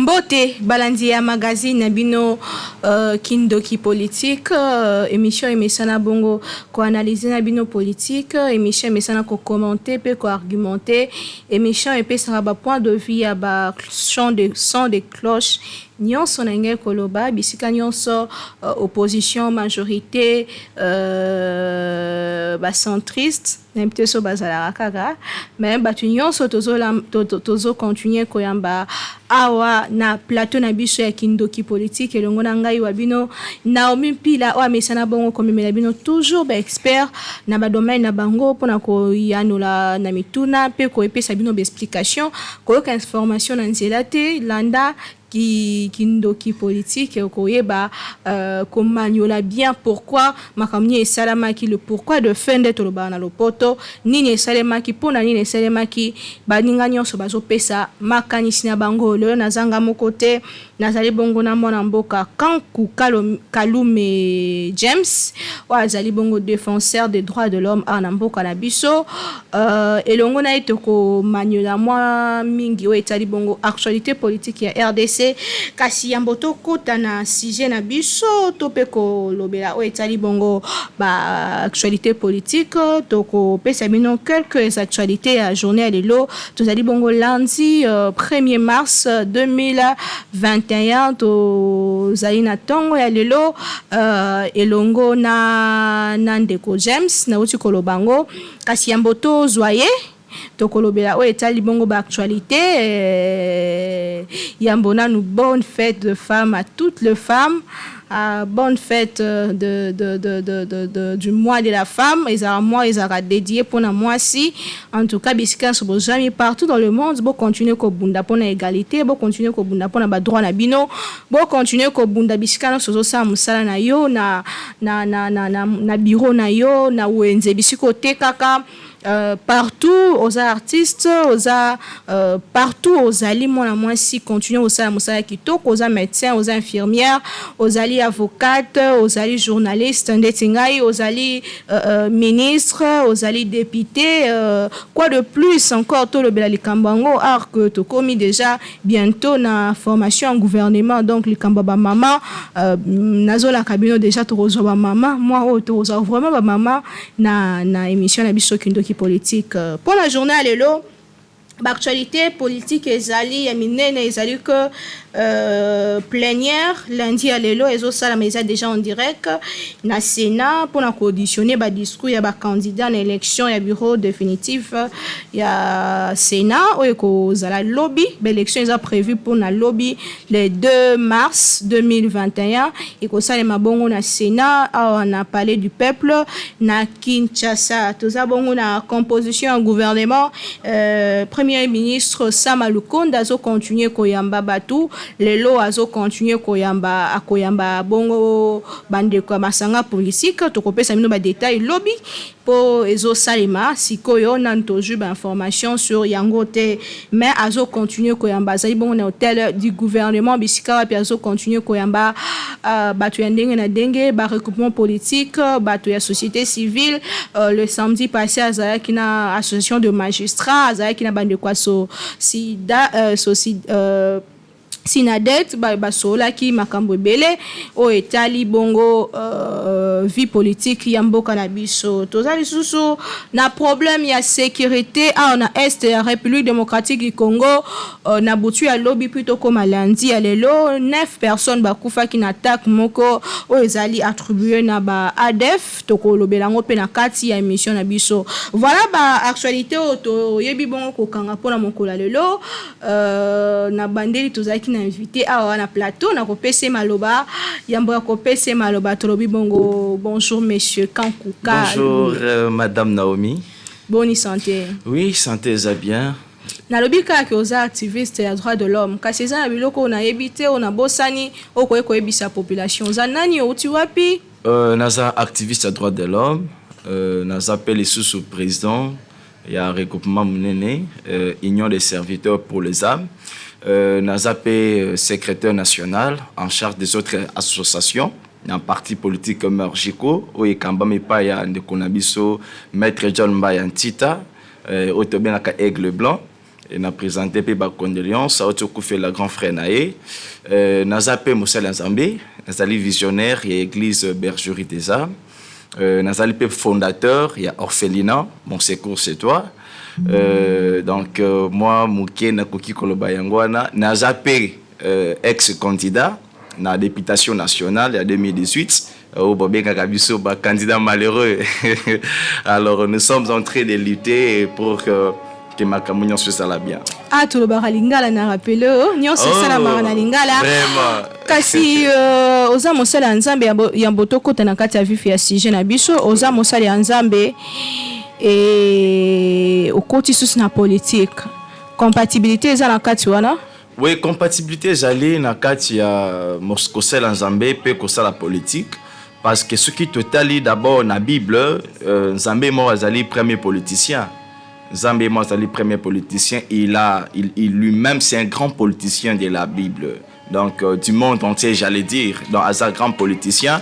Mbote Balandia magazine nabino Kindoki politique émission emesana bongo ko analyser nabino politique émission emesana ko commenter pe ko argumenter émission epesa ba point de vue ya ba son de cloche nyonso na ngel koloba bisika nyonso opposition majorité ba centriste n'importe so bazala kaka mais batu nyonso tozo continuer koyamba awa na plateau na biso ya Kindoki politique elongo na ngai wabino Naomi Pila o amesana bongo komemela bino toujours ba expert na ba domaine na bango pona ko yanula na mituna pe ko epesa bino ba explication ko yoka information na nzela te landa Kindoki politique koyeba komanyola bien pourquoi makamni esalamaki le pourquoi de fin d'être le bana lopoto nini esalemaki pona nini esalemaki baninga nyonso bazopesa makanisi na bango lelo nazanga mokote nazali bongo na mwana mboka Kanku Kalume James wa azali bongo défenseur des droits de l'homme na mboka na biso elongo na etoko manyola mwa mingi o etali bongo actualité politique ya RDC kasi yamboto kota na sujet na biso topeko lobela o etali bongo ba actualité politique toko pesa bino quelques actualités à journée lelo tozali bongo lundi 1er mars 2021 tozali na tongo ya lelo elongo na ndeko James na uti kolobango kasi yamboto zoye tokolobela o etali bongo ba actualité yambona nous bonne fête de femmes à toutes les femmes. Bonne fête du mois de la femme. Ils ont dédié pour un mois si. En tout cas, bisika sobo jamais partout dans le monde. Bon continuer ko bunda pour la égalité. Bon continuer ko bunda pour na droit na bino. Bon continuer ko bunda bisika sozo sa musala na yo na bureau na yo na wenze bisiko te kaka. Partout aux artistes, partout aux alliés, moi si continuer aux alliés kitoko, aux médecins, aux infirmières, aux alliés avocates, aux alliés journalistes, aux alliés ministres, aux alliés députés, quoi de plus encore tout le belali kambango art que to commis déjà bientôt na formation en gouvernement donc le kambaba maman nazo la cabine déjà to rezo maman moi to rezo vraiment ba maman na émission na biso Kindoki politique pour la journée à l'élo l'actualité politique ezali ya minene ezali que plénière lundi à l'élo ezo sala mais déjà en direct na Sénat pour na auditionner ba discours ya ba candidat na élection ya bureau définitif ya Sénat ou ko zala lobby l'élection est prévue pour na lobby le 2 mars 2021 et ko sala mabongo na Sénat on a parlé du peuple na Kinshasa toza bongo na composition en gouvernement Premier ministre Sama Lukonde azo continuer koyamba batu lelo azo continuer koyamba bongo bande kwa masanga politique tokopesa mino ba détail lobby po ezo salima sikoyo nantoju ba information sur yangote mais azo continuer koyamba zali bongo na hôtel du gouvernement bisika wapi azo continuer koyamba batu ya ndenge na ndenge ba recoupement politique batu ya société civile le samedi passé azalaki na association de magistrats azalaki na bande kwa Sinadet basola ki makambo ebele o etali bongo vie politique ya mboka na biso tozali susu na problème ya sécurité na est ya République démocratique du Congo na butu ya lobby plutôt comme lundi ya lelo 9 personnes bakufa ki na attaque moko o ezali attribué na ba ADF tokolobela ngo pe na kati ya émission na biso voilà ba actualité to yebi bongo ko kanga pona mokola lelo na bandeli tozaki invité à na plateau na kopese maloba yambo kopese maloba tolobi bongo bonjour monsieur Kanku bonjour madame Naomi bonne santé oui santé ça bien na lobika ke oza activiste ya droit de l'homme kasi za na biloko na yebite ona bosani okoyeko yebisa population za nani uti wapi naza activiste ya droit de l'homme naza appelé sous président ya regroupement munene union des serviteurs pour les âmes Nazapé secrétaire national en charge des autres associations, un parti politique comme Merjico, où il y a Ndekonabiso, Maître John Mbayantita, Otobenaka Aigle Blanc, et n'a présenté pe ba condoléances à fait la grand frère naé naza pe mosala nzambe nazali visionnaire ya église bergerie des âmes nazali pe fondateur ya orphelinat mon secours c'est toi donc moi muke nakoki koloba yango wana naza pe ex candidat na députation nationale ya 2018 au Bobeka biso ba candidat malheureux. Alors nous sommes en train de lutter pour que ma communion se sala bien. Ah, tout le bar lingala na rappelé nyon se sala na lingala. Vraiment. Kasi oza mosala nzambe ya mbotoko tana kati ya vifi ya sujet na biso oza mosala ya nzambe et okoti sus na politique. Compatibilité eza na kati wana? Oui, compatibilité j'allais na kati ya mosala nzambe pe kosala politique. Parce que ce qui totali d'abord na Bible, Nzambe mo azali premier politicien. Nzambe mo azali premier politicien. Il lui-même c'est un grand politicien de la Bible. Donc du monde entier j'allais dire. Donc un grand politicien.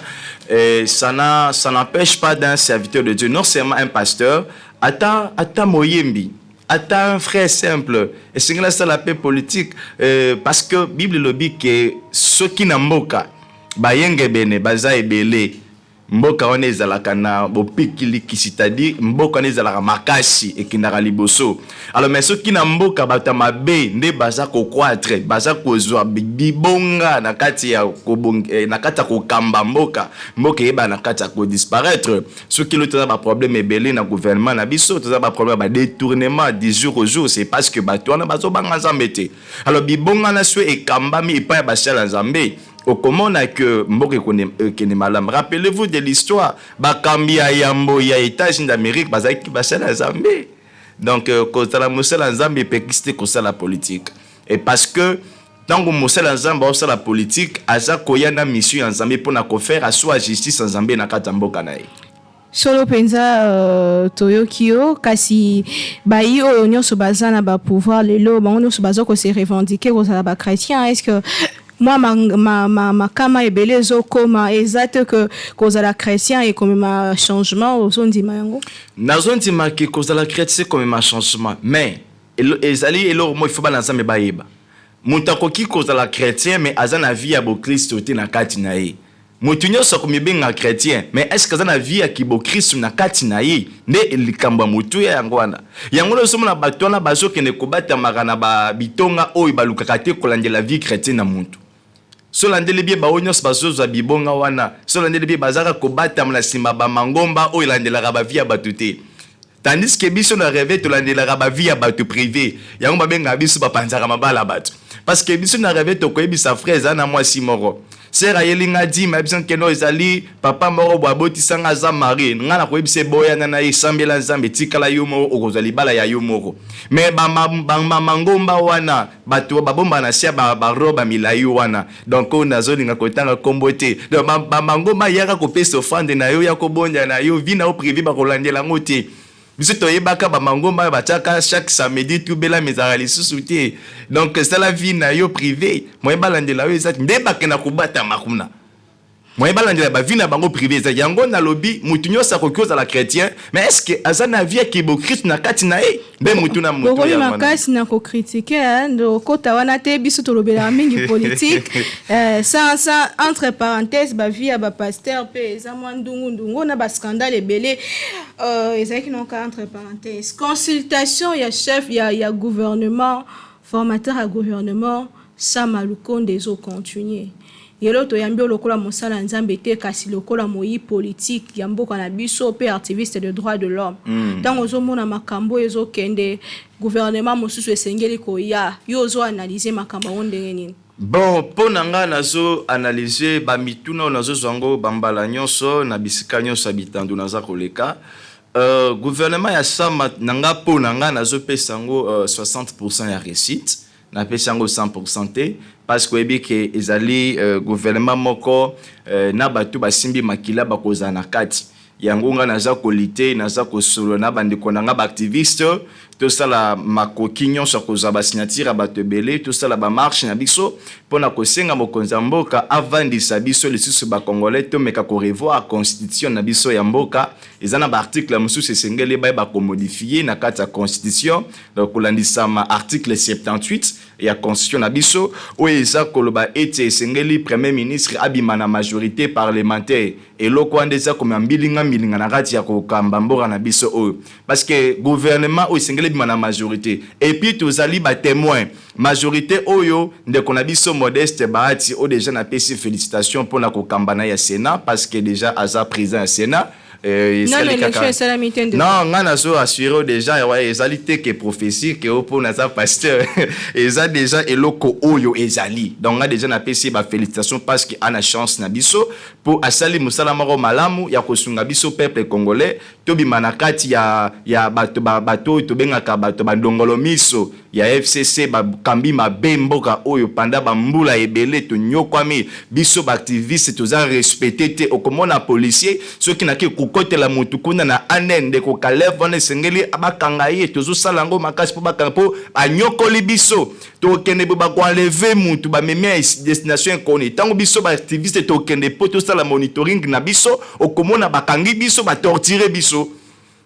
Et ça n'empêche pas d'un serviteur de Dieu, non seulement un pasteur, ata moyembi. Ata un frère simple. Et c'est ça la paix politique. Parce que Bible le dit que ceux qui n'amboka bayenge bene baza ebele mboka wana ezalaka na bopikili c'est-à-dire mboka wana ezalaka makasi ekindaka liboso. Alors mais soki na mboka bato mabe nde baza kokroître baza kozwa bibonga na kati ya kokamba mboka eba na kati ya kodisparaître. Soki lo toza ba problème ebele na gouvernement na biso toza ba problème ba détournement du jour au jour, c'est parce que bato wana bazobanga nzambe te. Alors bibonga na so ekambami epa ya basala nzambe. Au comment on a que Mboke Kene Malam. Rappelez-vous de l'histoire. Bakambi ya Yambo ya États-Unis d'Amérique, bazaki basala Zambé. Donc kosala mosala Zambé pekiste kosala politique. Et parce que tant que mosala Zambé osala la politique, aza koyana mission en Zambé pour na ko faire à soi justice en Zambé na katamboka nae. Solo penza Toyokio kasi bayi oyo nyonso bazana ba pouvoir lelo bango nyonso bazoko se revendiquer kosala ba chrétien. Est-ce que moi ma kama ebele zo koma exact que kozala chrétien et comme ma changement au son dimango nazo ndima ke kozala chrétien comme ma changement mais ezali elo mo il faut balancer me baeba muntako ki kozala chrétien mais azana vie ya bo Christ te na kati na ye mutu nyonso komibenga chrétien mais est-ce que azana vie ya kibo Christ na kati na ye nde likamba mutu ya yango wana yango lo somo na bato na bazo kene kobata magana ba bitonga oyo balukaka te kolandela vie chrétienne na muntu. Solandele bie ba onyos bazoza bibonga wana solandele bie bazaka kobata mla sima ba mangomba o ilandela ba via batute tandis que biso na rêve to landela ba via batu privé yango ba benga biso ba panzaka mabala batu parce que biso na rêve to koyebisa frère ana mwasi moko sera yelinga di ma biso keno ezali papa moko bo aboti sanga za mari nga na koyebise boya na isambela nzambe tikala yo moko okozali bala ya yo moko mais ba mangomba wana batu babomba na sia ba roba milayo wana donc on azolinga kotanga kombote donc ba mangomba yaka kopesa offrande na yo ya kobonja na yo vina au privé ba kolandela ngote biso toyebaka ba mangomba bataka chaque samedi tout bela mezarali susute donc c'est la vie na yo privé moi balandela yo ezati ndeba kena kubata makuna moi balandela ba vie na bango privé ezati yango na lobby mutu nyosa kokioza la chrétien mais est-ce que azana vie ki bo Christ na kati na e be mutu na mutu ya mwana makasi na ko critiquer ndo kota wana te biso to lobela mingi politique sans entre parenthèses ba vie ya ba pasteur pe za mwandungu na ba scandale belé ezaki non ka entre parenthèses consultation ya chef ya gouvernement formateur à gouvernement ça maluko des eaux continuer yelo to yambi lokola mosala nzambe te kasi lokola moyi politique ya mboka na biso pe activiste de droits de l'homme tant ozomona makambo ezo kende gouvernement mosusu esengeli ko ya yo zo analyser makambo ondenge nini. Bon, pour nanga nazo analyser ba mituna nazo zango bambala nyonso na bisika nyonso habitandu naza koleka gouvernement ya sama nanga po nanga nazo pesango 60% ya réussite na pesango 100% te parce que ebi ke ezali gouvernement moko na batu basimbi makila bakoza na kati yango nga naza kolite naza kosolo na bandeko nanga ba activiste tout ça la makoki nyonso kozwa ba signature ya bato ebele, tout ça la ba marche na biso mpona kosenga mokonzi ya mboka avandisa biso lisusu bakongolais tomeka korevoir constitution na biso ya mboka. Eza na baarticle mosusu esengeli bayeba komodifie na kati ya constitution, donc kolandisama article 78 ya constitution na biso oyo eza koloba ete esengeli premier ministre abima na majorité parlementaire eloko wana eza koma mbilinga na kati ya kokamba mboka na biso oyo, parce que gouvernement oyo esengeli bima na majorité et puis tozali ba témoin majorité oyo ndeko na biso Modeste Bahati o déjà na pesi félicitations pour la kokamba na ya Sénat parce que déjà aza président ya Sénat. Non, on a assuré déjà ezalité que prophétie que pour naza pasteur eza déjà eloko oyo ezali, donc on a déjà na pesi ba félicitations parce que ana chance na biso pour asali musala maro malamu ya kosunga biso peuple congolais to bimana kati ya bato to bengaka bato bandongolo miso ya FCC ba kambi mabe mboka oyo panda ba mbula ebele to nyokwami biso ba activiste to za respecter te okomona policier ceux qui na ki kote la mutu kuna na anende ko kalevone sengeli abakanga ye tozo salango makasi po bakampo anyokoli biso to kende ba ko enlever mutu ba memia destination koni tango biso ba activiste to kende po to sala monitoring na biso okomona bakangi biso ba torturer biso.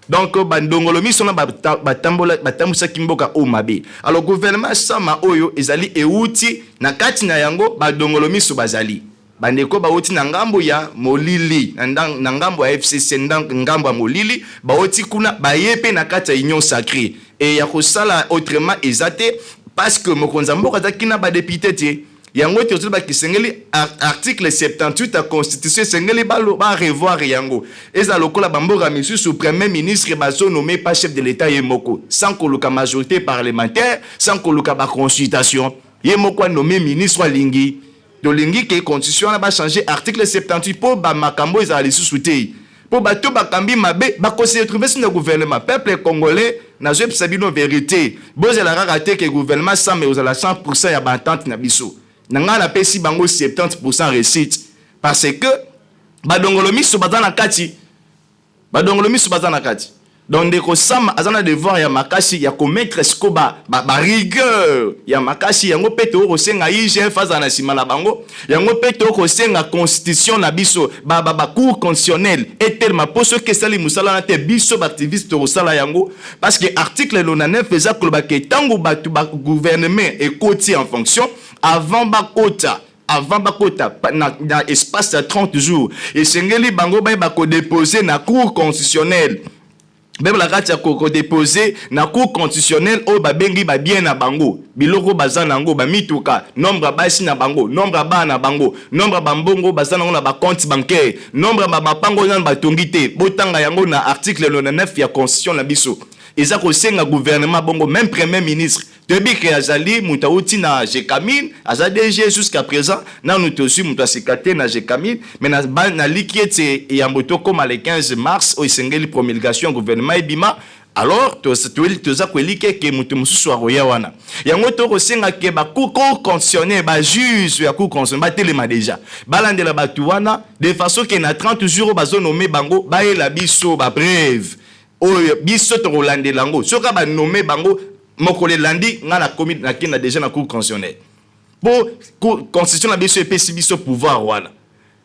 Donc bandongolo miso na batambusa kimboka o mabe. Alors gouvernement sama oyo ezali euti na kati na yango bandongolo miso bazali bandeko bauti na ngambo ya molili na ngambo ya FCC ngambo ya molili bauti kuna bayepe na kati ya union sacrée et ya kosala autrement ezate parce que mokonza mboka zakina ba député te yango tozali ba kisengeli article 78 ya constitution sengeli ba revoir yango eza lokola bamboka misusu premier ministre bazo nommé pas chef de l'état yemoko sans koluka majorité parlementaire sans koluka ba consultation yemoko nommé ministre alingi de lingi que constitution na ba changer article 78 pour ba makambo ezali sous-souté pour bato bakambi mabe ba conseiller trouver sur le gouvernement peuple congolais na zo sabino vérité boze la raté que gouvernement sans mais aux à la 100% ya bantante na biso nanga na pesi bango 70% réussite parce que badongolo miso bazana kati donc de kosama azana devoir ya makasi ya commettre skoba ba rigueur ya makasi yango peto ko senga IGF azana sima na bango yango peto ko senga constitution na biso ba cour constitutionnel et tellement pour ceux que sali musala na te biso ba activiste ko sala yango parce que article 99 eza ko ba ke tango ba gouvernement et côté en fonction avant bakota na espace de 30 jours et sengeli bango ba ko déposer na cour constitutionnelle même la kati ya ko déposer na cour constitutionnelle o ba bengi ba bien na bango biloko bazana ngo ba mituka nombre basi na bango nombre ba na bango nombre ba mbongo bazana ngo na ba compte bancaire nombre ba mapango na ba tongite botanga yango na article 99 ya constitution na biso eza ko senga gouvernement bongo même premier ministre depuis que azali mutauti na Jekamine aza DG jusqu'à présent na nous aussi mutasikate na Jekamine mais na likiete ya mboto comme le 15 mars au sengeli promulgation gouvernement ebima alors toza kwelike ke mutu mususu aroya wana yango to kosenga ke ba cour constitutionnelle ba juge ya cour constitutionnelle ba telema déjà balandela batu wana de façon que na 30 jours bazo nommer bango ba ela biso ba brève o biso to kolandela ngo soka ba nommer bango mokole landi nga na komi na kina déjà na cour constitutionnelle pour constitution na biso epesi biso pouvoir wana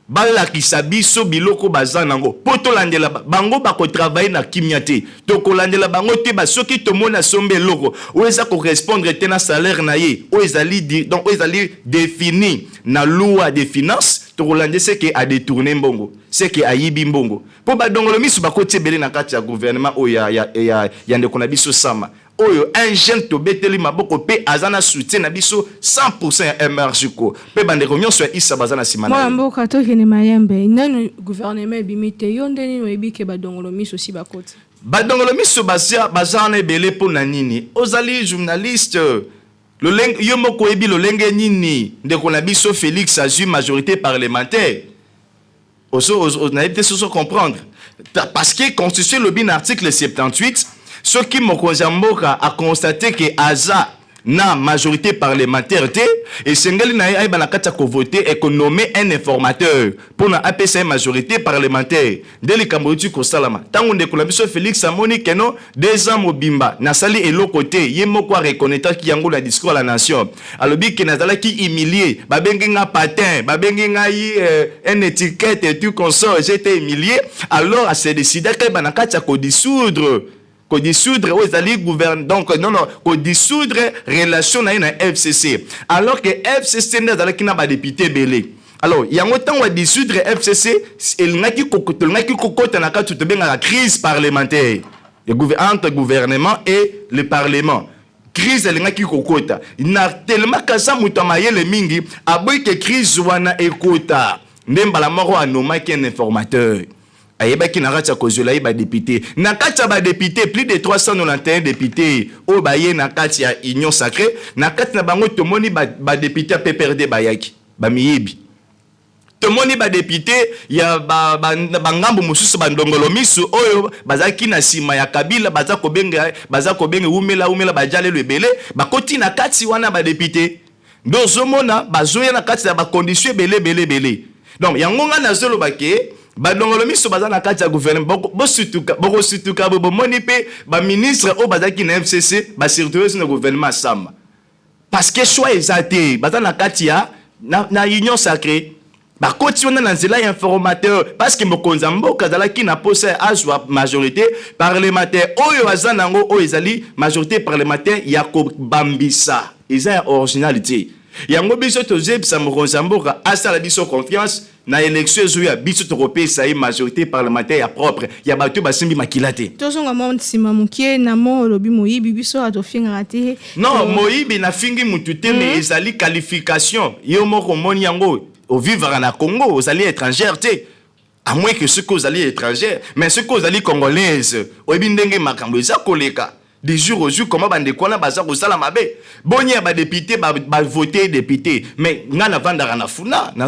bala kisabiso biloko bazana ngo poto landela bango bako travailler na kimia te to kolandela bango te ba soki to mona sombe loko o eza correspondre te na salaire na ye o ezali donc o ezali défini na loi des finances to kolande ce que a détourné mbongo ce que a yibi mbongo po ba dongolo misu bako tebele na kati ya gouvernement o ya ndeko na biso sama oyo un jeune to beteli maboko pe azana soutien na biso 100% ya MRG ko pe bandeko nyonso ya isa bazana simana moi mboka to kene mayembe nanu gouvernement bimite yonde ni oyebike badongolo miso si bakoti badongolo miso bazana ebele po na nini ozali journaliste le yo moko ebi lo lenge nini ndeko na biso Félix azui majorité parlementaire oso na été se comprendre parce que constitution le bin article 78 ce qui mokonza mboka a constaté que aza na majorité parlementaire et sengeli na ay banakata ko voter et ko nommer un informateur pour na APC majorité parlementaire de likambo tu ko salama tango de ko biso Félix Samoni keno 2 ans mobimba na sali elo côté yemo ko reconnaître ki yango la discours à la nation alobi ki nazala ki humilié babengi nga patin babengi nga un étiquette et tout consort j'étais humilié alors à se décider que banakata ko dissoudre aux alliés gouvernent donc non ko dissoudre relation na FCC alors que FCC n'a qui n'a pas député belé alors il y a autant de dissoudre FCC il n'a qui kokota na ka tout bien la crise parlementaire entre gouvernement et le parlement crise elle n'a qui kokota il n'a tellement kasa mutamaye le mingi aboy que crise wana ekota ndemba la moro anoma qui un informateur ayebaki na kati ya kozela ba député na kati ya ba député plus de 391 députés o baye na kati ya union sacrée na kati na bango tomoni ba député PPRD bayaki ba miyibi tomoni ba député ya ba ngambo mususu bandongolo misu oyo bazaki na sima ya Kabila baza ko benga umela bajale lebele bakoti na kati wana ba député ndozomona bazoya na kati ya ba conditions belé donc yango nga na zolo bake badongolo miso baza na kati ya gouvernement boko situka bo moni pe ba ministre o bazaki na FCC ba surtout na gouvernement sama parce que choix ezate baza na kati ya na union sacrée ba koti on na nzela informateur parce que mokonza mboka zalaki na posa azwa majorité parlementaire oyo azanango o ezali majorité parlementaire ya ko bambisa eza originalité yango biso tozebisa mokonza mboka asala biso confiance na élection ezoya biso tokopesa ye majorité parlementaire ya propre ya bato basimbi makilate tozonga mo nsima mukie na mo lobi moyibi biso atofinga te non moyibi na fingi mutu te mais ezali qualification yo moko moni yango au vivre na Congo ozali étrangère te à moins que ce que ozali étrangère mais ce que ozali congolaise oyebi ndenge makambo eza koleka des jours au jour comment bande kona baza ko sala mabe bonya ba député ba voter député mais ngana vandara na funa na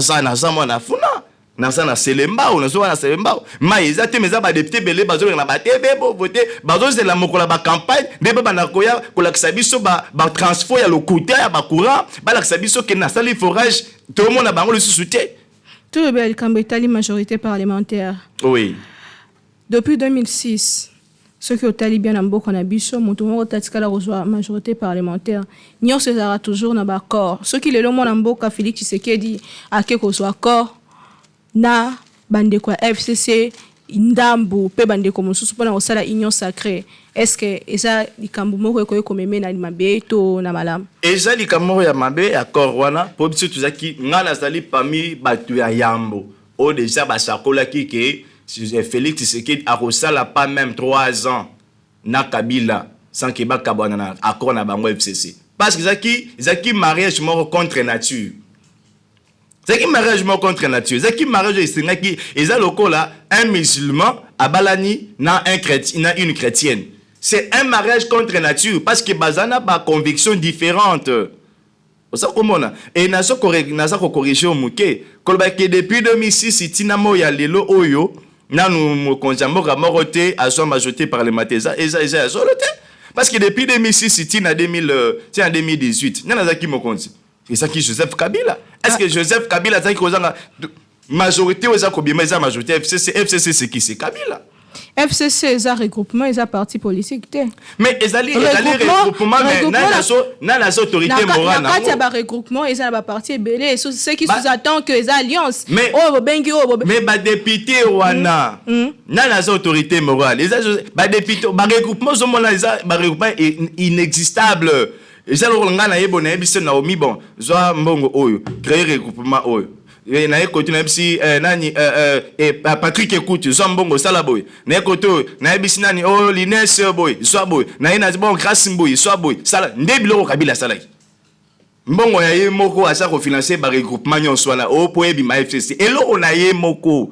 mo na funa na selemba ou na selemba mais ezate meza ba député belé bazo na ba TV bo voter bazo zela mokola ba campagne ndeba bana koya kola kisabiso ba transfert ya lokuta ya ba courant ba la kisabiso ke na sali forage tout le monde a bango le soutien tout le bel Cambetali majorité parlementaire oui depuis 2006 ceux qui ont talibé bien en beaucoup na biso mutumo tatikala rejoindre majorité parlementaire nyo sera toujours na accord ceux qui le long en mboka Félix Tshisekedi ake ko so accord na bande kwa FCC ndambu pe bande ko mususu pona osala union sacrée est-ce que eza likambo moko ko meme na mabeto na malam eza likambo ya mabe accord wana po biso tuzaki ngala zali parmi batu ya yambo o déjà basakola ki Félix Tshisekedi a reçu pas même 3 ans na Kabila sans qu'il ba kabana na accord na bango FCC parce que zaki mariage mort contre nature zaki mariage mort contre nature zaki mariage esengaki eza lokola un musulman abalani na un chrétien na une chrétienne c'est un mariage contre nature parce que bazana ba conviction différente osa komona et na so corriger muke kolba que depuis 2006 itina mo ya lelo oyo nanu mokonza mboka morote azwa majorité parlementaire eza azolote parce que depuis 2006 itina 2018 nana zaki mokonzi eza ki Joseph Kabila est-ce que Joseph Kabila zaki kozanga majorité eza kobima eza majorité FCC c'est qui c'est Kabila FCC eza regroupement eza parti politique te mais ezali regroupement mais na autorité morale na kati ya ba regroupement eza ba parti belé ceux qui sous-attend que eza alliance oh bengi oh mais ba député wana na autorité morale eza ba député ba regroupement zomona eza ba regroupement inexistable eza lo ngana yebo na yebise na omi bon zwa mbongo oyo créer regroupement oyo na ekoto na bisi nani Patrick écoute zo mbongo sala boy na ekoto na bisi nani o Lines boy so boy na ina bon grâce boy so boy sala ndebilo Kabila sala mbongo ya ye moko asa ko financer ba regroupement nyonso na o po ebi ma FCC eloko na ye moko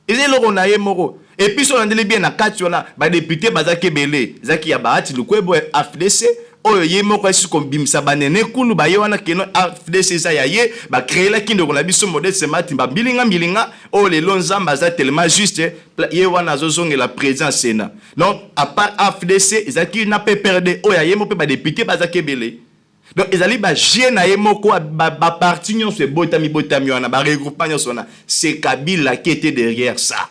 eloko na ye moko et puis so ndele bien na kati wana ba député bazaki belé zaki ya bahati lukwebo AFDC oyo ye moko esi kombimisa banene kulu ba ye wana keno AFDC sa ya ye ba créer la kindo na biso modèle semati ba bilinga o le lonzamba za tellement juste ye wana zozonge la présidence Sénat donc à part AFDC ezaki na pe perdre oyo ye moko ba député bazaki belé Donc ils allaient ba gêne moko ba parti nyon se botami wana ba regroupement nyon sona c'est Kabila qui était derrière ça.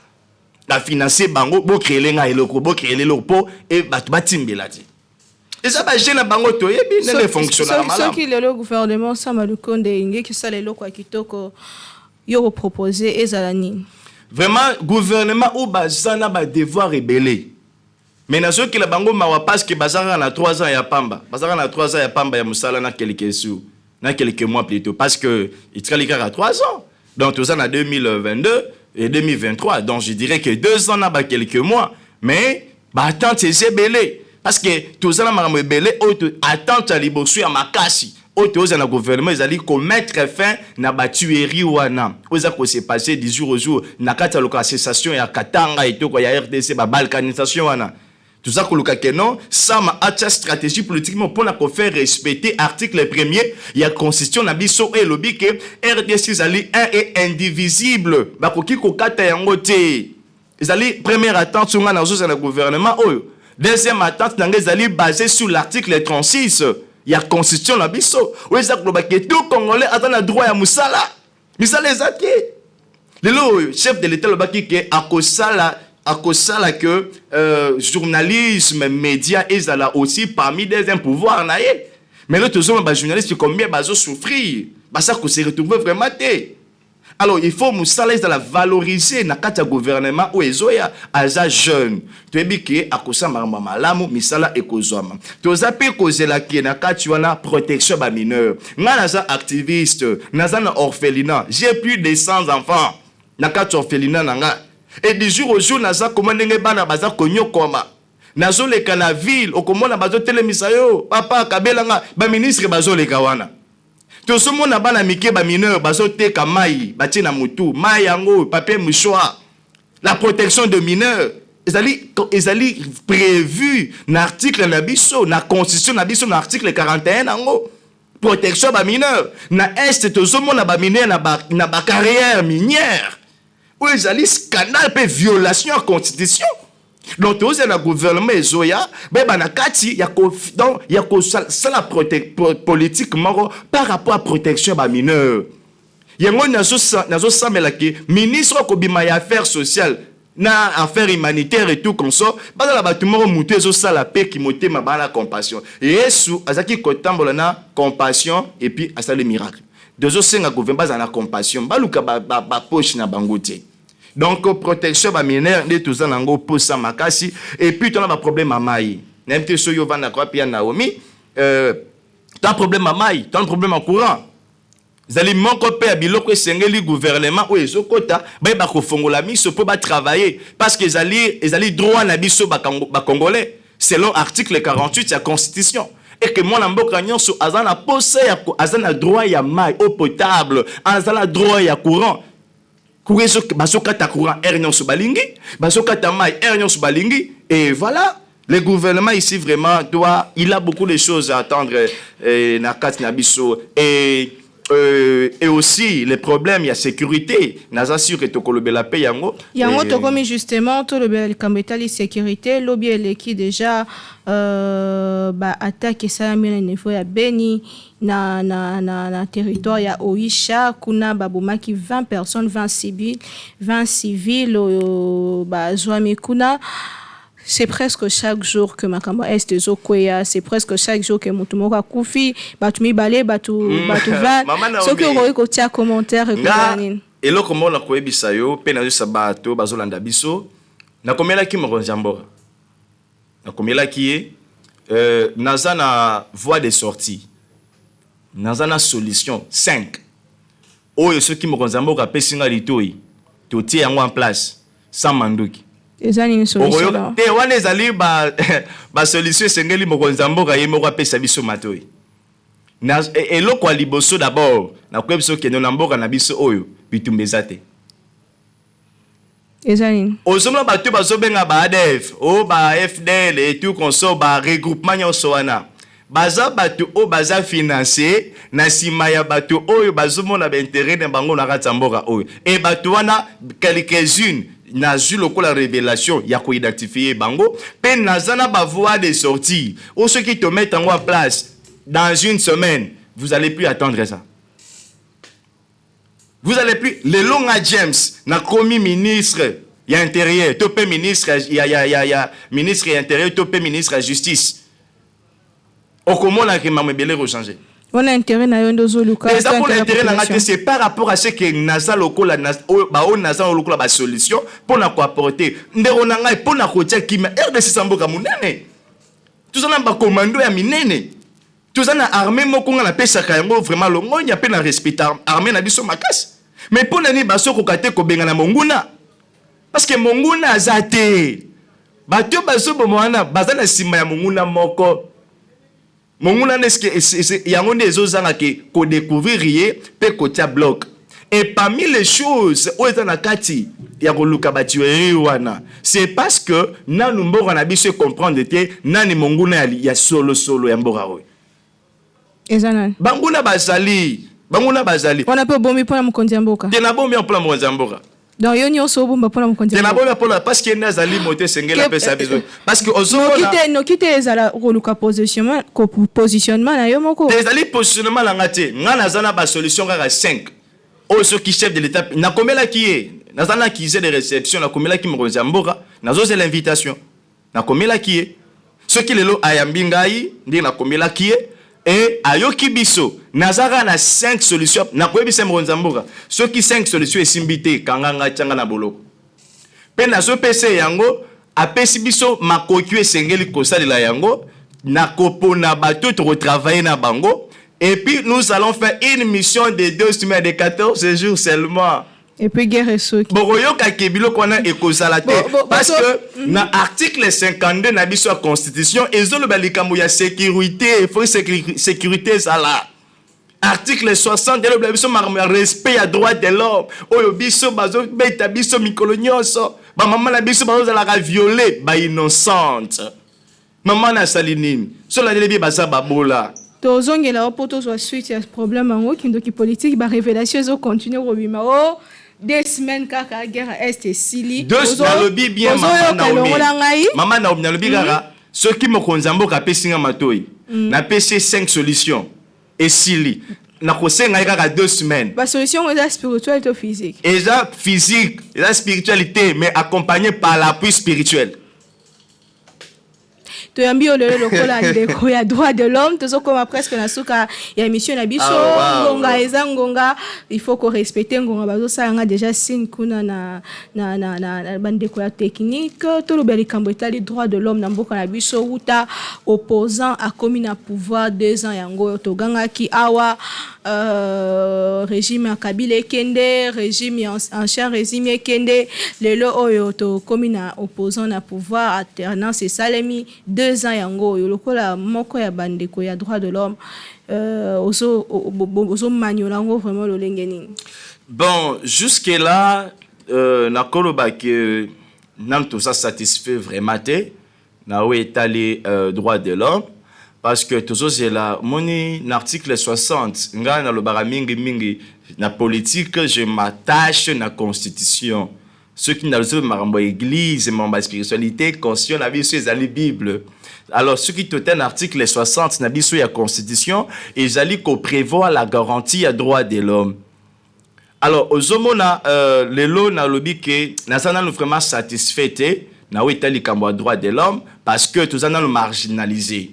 La financer bango bo créer lenga eloko bo créer l'opo et batu batimbela ti. Et ça ba gêne bango to yebi ne fonctionne mal. Ce qui le gouvernement ça malukonde inge qui ça lelo kwa kitoko yo proposer ezalani. Vraiment gouvernement ou bazana ba devoir rebeller. Mais na ceux qui la bango mawa parce que bazara na 3 ans ya pamba. Bazara na 3 ans ya pamba ya musala na quelques mois plutôt parce que il travaille à 3 ans. Donc tout ça en 2022 et 2023. Donc je dirais que 2 ans na ba quelques mois mais ba attente c'est belé parce que tout ça na marambo belé attente à libosu ya makasi. Autres dans le gouvernement ils allaient commettre fin na ba tuerie wana. Oza ko s'est passé 10 jours au jour na kata loka cessation ya Katanga et tout ya RDC ba balkanisation wana. Tout ça, que non, ça m'a acheté stratégie politiquement pour faire respecter l'article 1er. Il y a constitution nabiso et lobby que RDC est un et indivisible. Bah, pour qui kokata yangote. Ils allaient première attente sur le gouvernement. Deuxième attente, ils allaient basé sur l'article 36. Il y a constitution nabiso. Oui, ça que tout Congolais a le droit à Moussala. Moussala les athées. Le chef de l'État le baki que à cause ça que journalisme, médias, ils sont aussi parmi des pouvoirs. Mais là, tous les journalistes, combien ils souffrir? Ça que se retrouver vraiment. Alors, il faut la valoriser dans le gouvernement où ils sont jeunes. Tu es bien que à cause ça, malamu misala ekozoma. Tu as pu causer la qui na katuana protection ba mineur. Nga naza activiste, naza na orphelinat. J'ai plus de 100 enfants. Na katu orphelinat nanga. Et du jour au jour, naza komandenge bana baza konyo koma. Nazo le kana ville, okomona bazo telemisa yo, papa kabela nga, ba ministre bazo le kawana. To somo na bana mike ba mineur bazo teka mai, bati na mutu, mai yango, papier mouchoir. La protection de mineurs, ils allaient prévu dans l'article nabiso, na constitution nabiso, dans l'article 41 nango. Protection ba mineur. Na est to somo na ba mineur na ba carrière minière. Où ils allaient scandale et violation de la constitution. Donc, tous les gouvernements, il y a la politique par rapport à la protection des mineurs. Il y a un ministre des Affaires sociales, na affaires humanitaires et tout comme ça, la paix qui monte la compassion. Et sous azaki kotambola na compassion et puis à ça le miracle. Deux autres cinq gouvernements na compassion, baluka ba poche na bangote. Donc protection ba mineur de tout ça nango pour ça makasi et puis tu as un problème à maï. N'importe so yo vanda kwa pia Naomi tu as un problème à maï, tu as un problème en courant. Zali manko pe biloko sengeli gouvernement ou ezokota ba ko fongola miso pour ba travailler parce que ezali droit na biso ba congolais selon article 48 de la constitution. Et que moi, mboka nyonso azana pose ya azana droit ya mai eau potable, azana droit ya courant. Kureso basoka ta courant nyonso balingi, basoka ta mai nyonso balingi et voilà, le gouvernement ici vraiment il a beaucoup de choses à attendre na kati na biso et aussi les problèmes il y a sécurité naza sûr que tokolobela pe yango to comme justement to le kambetali sécurité lobby eleki déjà attaque ça na niveau ya Beni na territoire ya Oisha kuna babomaki 20 personnes 20 civils zwami kuna. C'est presque chaque jour que Makambo Est Zokoya, c'est presque chaque jour que Mutumoka Koufi, Batumi Balé, Batu Van. Ce que vous avez tia commentaire et là comment on a koyebi sayo, penazu sabato, bazolanda biso, na komela ki mokonjambora. Na komela ki naza na voie de sortie. Naza na solution 5. Oyo ceux qui mokonjambora pesinga litoi, to tie yango en place sans manduki. Une solution. Te wana ezali ba solution sengeli mokonzamboka ye moko apesa biso matoi. Na eloko ya liboso d'abord na ko biso keno na mboka na biso oyo bitumbeza te. Ezani. Ozomla bato bazobenga ba ADF, ba FDL et tout konso ba regroupement nyonso wana. Baza bato o baza financé na sima ya bato oyo bazomona ba intérêt na bango na katsamboka oyo. Et bato wana quelques-unes na zu la révélation ya ko identifier bango pe nazana ba voie de sortie ou ceux qui te mettent en place dans une semaine, vous n'allez plus attendre ça. Vous n'allez plus. Le long à James, n'a commis ministre, il y a intérieur, topé ministre, il y a ministre et intérieur, topé ministre à justice. Au comment la Kimamebele rechanger. On a intérêt à Yondozoluka. C'est par rapport à ce que Nasa Lokola, Nasa Lokola, la solution pour nous apporter. Nderonanga pour nous apporter qui m'a RDC Samboka Mounene. Tout ça n'a pas commando à Minene. Tout ça n'a armé Mokonga la pesa Kayango vraiment longo, il n'y a pas de respect armé na biso makas. Mais pour l'année baso kokate ko benga na Monguna. Parce que Monguna azate. Batyo baso bomwana bazana sima ya Monguna moko. Monguna neske yango ndezo zanga ke ko découvrir yé pe kotia bloc. Et parmi les choses où est na kati ya ko luka batueri wana, c'est parce que nanu mbora na biso comprendre te nani Monguna ya solo ya mbora we. Ezanan. Banguna bazali. On a pas bombi pour la Mukondiamboka. Tena bombi pour la Mukondiamboka. Donc yoni oso bomba pour la Mukondiamboka. Tena bombi pour la parce que nazali moté sengela pe sa besoin. Parce que ozomona no kite ezala roluka positionnement na yo moko. Ezali positionnement la ngate. Ngana zana ba solution kaka 5. Oso ki chef de l'état na komela ki e. Nazana ki de réception na komela ki Mukondiamboka. Nazo c'est l'invitation. Na komela ki e. Ce qui lelo ayambingai ndi na komela ki e. Et ayoki biso nazara na 5 solutions na koyebisa Mukondiamboka soki 5 solutions esimbite kanganga tchanga na boloko pe nazo pese yango apesi biso makoki esengeli kosalela yango na kopona bato to retravailler na bango et puis nous allons faire une mission de 2 semaines de 14 jours seulement. Et puis guerre soki. Boroyoka kebilo kona ekozala te parce que na article 52 na biso constitution ezolo balikambo ya sécurité, il faut sécurité ça là. Article 60 de la biso respect à droit de l'homme. Oyo biso bazo beta biso mikolo nyonso. Ba maman na biso bazo la violer ba innocente. Maman na salinini. Sola de bi basa babola. Tozongela opoto so suite ya problème ngo kindoki politique ba révélation zo continuer robima o 2 semaines kaka guerre est et sili 2 semaines lobi bien maman na lobi kaka ce qui Mukondiamboka pesinga matoi na pc 5 solutions et sili na kosenga kaka 2 semaines ba solution est spirituelle ou physique eza physique eza spiritualité mais accompagné par l'appui spirituel. Toyambi olele lokola ndeko ya droit de l'homme tozokoma presque na suka ya émission na biso ngonga eza ngonga il faut qu'on respecte ngonga bazosala déjà signe kuna na bandeko ya technique tolobeli kambo etali droit de l'homme na mboka na biso uta opposant a commis na pouvoir 2 ans yango toganga ki awa régime Kabila Kende régime ancien régime Kende lelo oyo to commis na opposant na pouvoir alternance et salemi 2 ans yango lokola moko ya bandeko ya droit de l'homme ozo manyolango vraiment lo lengeni. Bon jusque là na koloba que nam tout ça satisfait vraiment te na o étalé droit de l'homme parce que toujours c'est là mon article 60 nga na lo mingi na politique je m'attache na constitution. Ceux qui n'ont pas maramba église, maramba spiritualité, conscient la vie sur la Bible. Alors ceux qui ont un article 60 na biso ya constitution, ils allaient qu'on prévoit la garantie à droit de l'homme. Alors ozomona le lo na lobi que nazana nous vraiment satisfait na wetali kambo droit de l'homme parce que tous en nous marginalisé.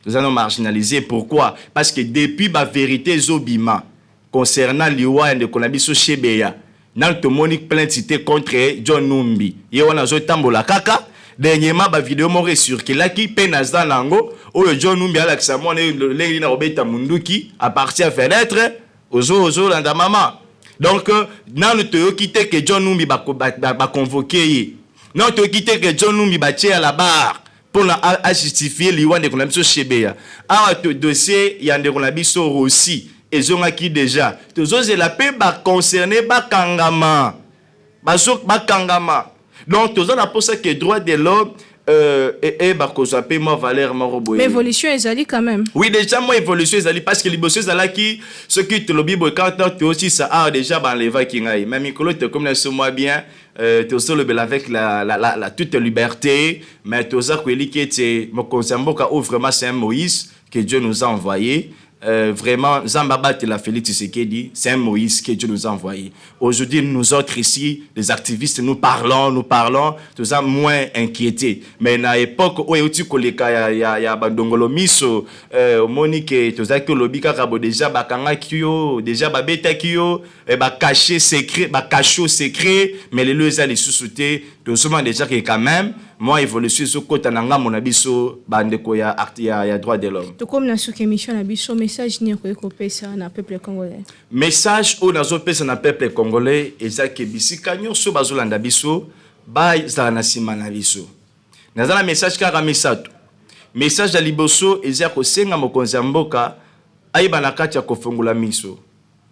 Nous allons marginaliser. Pourquoi? Parce que depuis la vérité zobima concernant l'Iwa de Konabiso Chebeya, dans le monique plainte contre John Numbi. Il y a un tambola kaka. Dernièrement, la vidéo m'a circulé qui peine dans l'ango. Où John Numbi a l'accent, les Robeta Munduki, à partir de fenêtre, aux landa maman. Donc, dans le théo quitté que John Numbi va convoquer. Non, théo quitté que John Numbi va tirer à la barre. Pour justifier l'Iwan de Konabiso Chebeya. Ah, ce dossier, il y a un de Konabiso aussi. Et zonga qui déjà. Tous autres, la paix va concerner Bakangama. Bakangama. Donc, tous autres, la pour ça que droit de l'homme et Bakosape, moi, Valère, Maroboy. Mais évolution, ils allaient quand même. Oui, déjà, moi, évolution, ils allaient parce que les bosses, qui, ceux qui te lobby, quand tu aussi, ça a déjà, les vagues qui n'aillent. Mais Mikolo, tu comme sur moi bien. Tu as le avec la toute liberté, mais tu as qui était mon Mukondiamboka ouvre vraiment c'est un Moïse que Dieu nous a envoyé. Vraiment, Zambaba de la Félix Tshisekedi, c'est un Moïse que Dieu nous a envoyé. Aujourd'hui, nous autres ici, les activistes, nous parlons, nous sommes moins inquiétés. Mais à l'époque où il y a Bandongolo Miso, Monique, tout ça que l'obika kabo déjà bakanga kyo, déjà babeta kyo, caché secret, mais les lieux les sous-soutés, tout ça déjà que quand même. Moi, évolution sur côté nanga mon abisso bande ko ya droit de l'homme. To comme na sous émission abisso message ni ko pesa na peuple congolais. Message au nazo pesa na peuple congolais ezaki bisika nyonso bazolanda biso ba za na sima na biso. Nazala message kaka misato. Message ya liboso ezako senga mokonzi ya mboka ayiba na kati ya kofungula miso.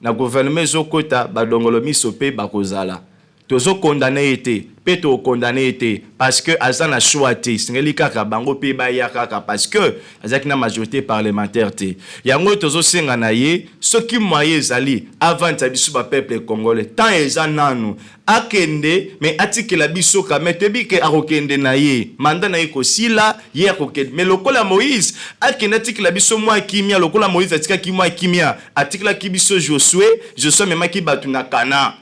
Na gouvernement ezokota badongolo miso pe bakozala. Tozo condamné été, peto condamné été parce que azana choité, singeli kaka bango pe ba ya kaka parce que azaki na majorité parlementaire té. Yango tozo senga na ye, soki moye zali avant tabisu ba peuple congolais, tant ezananu akende mais atikela biso kamete bike akokende na ye. Manda na ye ko sila ye akokende. Mais lokola Moïse akende atikela biso mwa kimia, lokola Moïse atika kimwa kimia, atikela kibiso Josué memaki batu na Kana.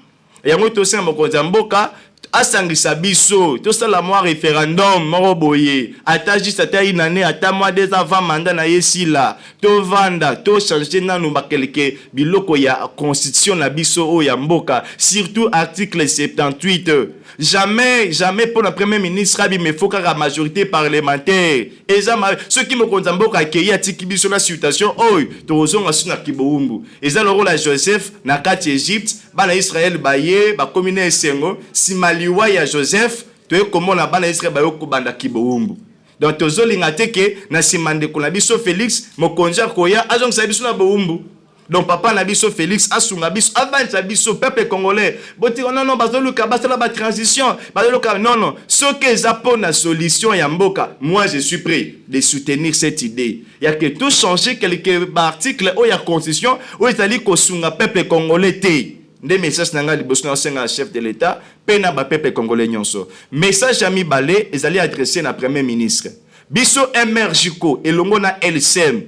Yango tosenga mokonzi mboka asangisa biso tosala mwa référendum moko boye ata juste ata inane ata mwa des avant mandat na yesila to vanda to changer nanu bakeleke biloko ya constitution na biso o ya mboka surtout article 78 jamais pour le premier ministre abi me faut la majorité parlementaire eza ceux qui me konza mboka akei atiki biso na situation oy tozonga suna kiboumbu eza le rôle à Joseph na kati Égypte bana Israël baye ba commune esengo simaliwa ya Joseph to komona bana Israël bayo kubanda kiboumbu donc tozolinga teke na simande ko na biso Félix mokonza koya azongisa biso na boumbu. Donc papa na biso Félix asunga biso avant sa biso peuple congolais boti non bazoluka basala ba transition bazoluka non ce que zapo na solution ya mboka moi je suis prêt de soutenir cette idée il y a que tout changer quelques articles ou ya constitution ou ezali ko sunga peuple congolais té des messages nanga liboso na senga chef de l'état pena ba peuple congolais nyonso message ami balé ezali adressé na premier ministre biso MRJCO elongo na LCM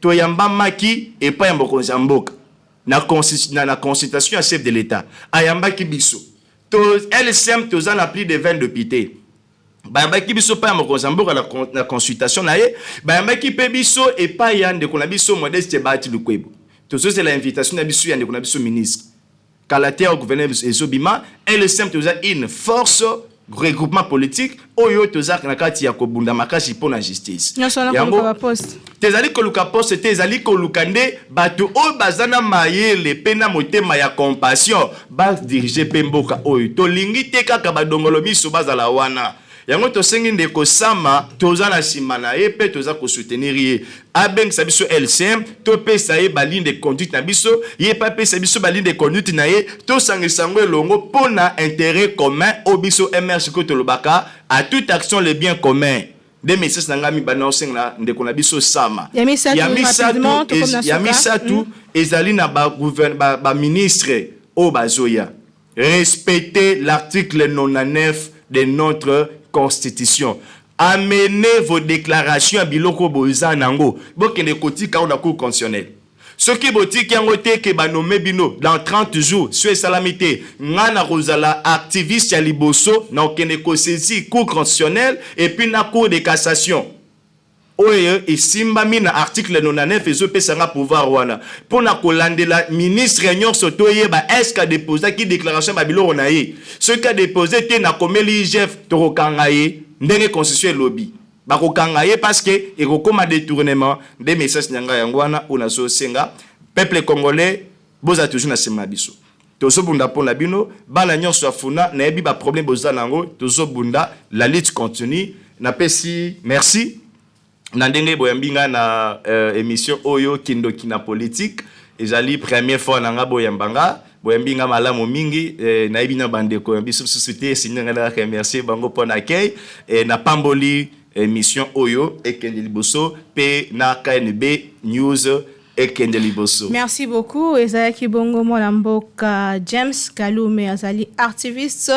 toyamba maki et pas mokonzi mboka na consultation à chef de l'état ayamba ki biso to LCM toza na plus de 20 députés bayamba ki biso pas mokonzi mboka na consultation na ye bayamba ki pe biso et pas yande ko na biso Modeste Bahati Lukwebo to c'est l'invitation na biso yande ko na biso ministre kalater au gouvernement ezobima LCM toza une force regroupement politique oyo tozak na kati ya kobunda makasi pona justice yango poste tezali koluka poste tezali kolukande bato o bazana mayele pena motema ya compassion ba diriger pemboka oyo to lingi te kaka badongolo biso bazala wana yango to sengi ndeko sama toza na simana ye pe toza ko soutenir ye abeng sabiso LCM to pesa ye baline de conduite na biso ye pa pesa biso baline de conduite na ye to sangisango elongo pona intérêt commun o biso MRJCO to lobaka à toute action le bien commun des messages nangami banonsen na ndeko na biso sama yamisatu ezali na ba gouvernement ba ministre o bazoya respectez l'article 99 de notre constitution. Amenez vos déclarations à biloko boza nango. Bokende kotika on a cour constitutionnel. Ce qui botika ngote ke ba nommé bino dans 30 jours, sur salamité, ngana rozala activiste ya liboso na okende ko saisi cour constitutionnel et puis na cour de cassation. Oye isimbami na article 99 ezopesanga pouvoir wana pona kolandela ministre nyonso toyeba est-ce qu'a déposé qui déclaration ba biloko na ye ce qu'a déposé te na komeli IGF tokanga ye ndenge constitution lobby bakokanga ye parce que ekokoma détournement des messages nyanga yango wana ona so senga peuple congolais boza toujours na sema biso tozobunda pona bino bana nyonso afuna na yebi ba problème boza nango tozobunda la lutte continue na pesi merci. Nandenge boyambinga na émission Oyo Kindoki na politique ezali première fois nanga boyambanga boyambinga malamu mingi na ibina bandeko biso société sininga na remercier bango pour l'accueil na pamboli émission Oyo ekende liboso pe na KNB News ekende liboso. Merci beaucoup Ezaki Bongo Molamboka James Kalume azali activiste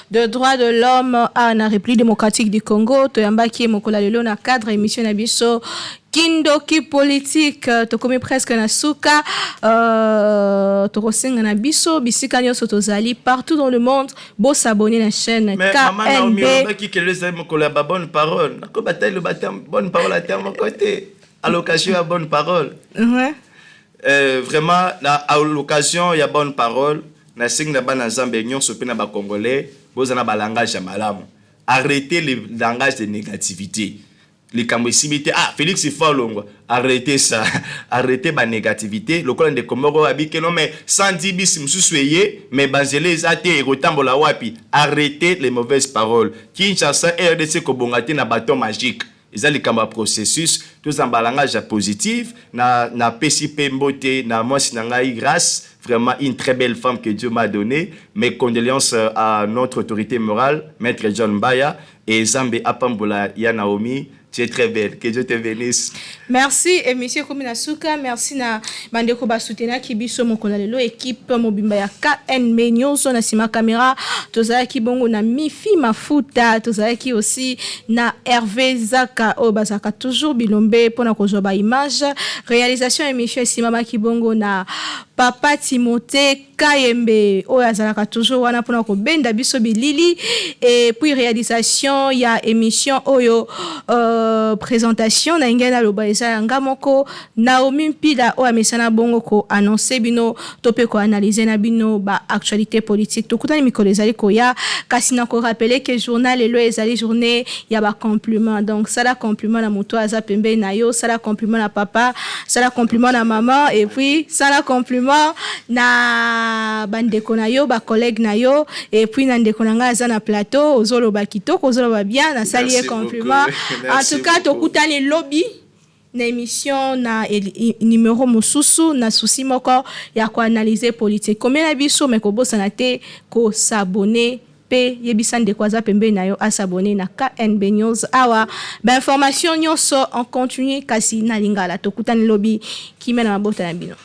de droits de l'homme à la République démocratique du Congo toyamba ki mokola lelo na cadre émission na biso Kindoki politique tokomi presque na suka tokosenga na biso bisika nyonso tozali partout dans le monde bo s'abonner na chaîne mais KNB. maman Naomi qui les aime ko la bonne parole nako bataille le bataille bonne parole à terme côté à l'occasion à bonne parole. Vraiment à l'occasion il y a bonne parole na sing na bana Nzambe nyonso pe na ba congolais bozana ba langage ya malamu. Arrêtez le langage de négativité. Les camousimité, Félix Falongo, arrêtez ça, arrêtez la négativité. Le colon de Komoro a dit que non, mais 110 bis m'sousoyez, mais banzele zate et rotambola wapi, arrêtez les mauvaises paroles. Kinshasa RDC Kobongate na bâton magique. Ils ont le processus, tous en langage positif, na PCP Mbote, na moi sinangai grâce, vraiment une très belle femme que Dieu m'a donnée. Mes condoléances à notre autorité morale, Maître John Mbaya, et Zambe Apambola Yanaomi. Tu es très belle. Que Dieu te bénisse. Merci, et monsieur Kominasuka. Merci na Mandeko Basutena Kibiso Mokonalelo, équipe Mobimba ya KNB Nyonso na sima caméra. Tozaki bongo na Mifi Mafuta. Tozaki aussi na Hervé Zaka. Bazaka toujours bilombe pour na kozoba image. Réalisation émission Simama Kibongo na Papa Timothée Kayembe. Azalaka toujours wana pour na ko benda biso bilili. Et puis réalisation ya émission Oyo présentation na ingena loba eza ngamoko Naomi Mpida o amesana bongo ko annoncer bino topé ko analyser na bino ba actualité politique to kutani mikolo ezali ko ya kasi na ko rappeler que journal elo ezali journée ya ba compliment donc ça la compliment na moto aza pembe na yo ça la compliment na papa ça la compliment na maman et puis ça la compliment na bandeko na yo ba collègue na yo et puis na ndeko na nga aza na plateau ozolo ba kitoko ozolo ba bien na salier compliment. En tout cas, tokutani lobby na émission na numéro mosusu na souci moko ya ko analyser politique. Combien na biso me ko bosana te ko s'abonner pe yebisande kwa za pembe na yo a s'abonner na KNB News awa ba information nyonso en continu kasi na lingala tokutani lobby ki mena mabota na bino.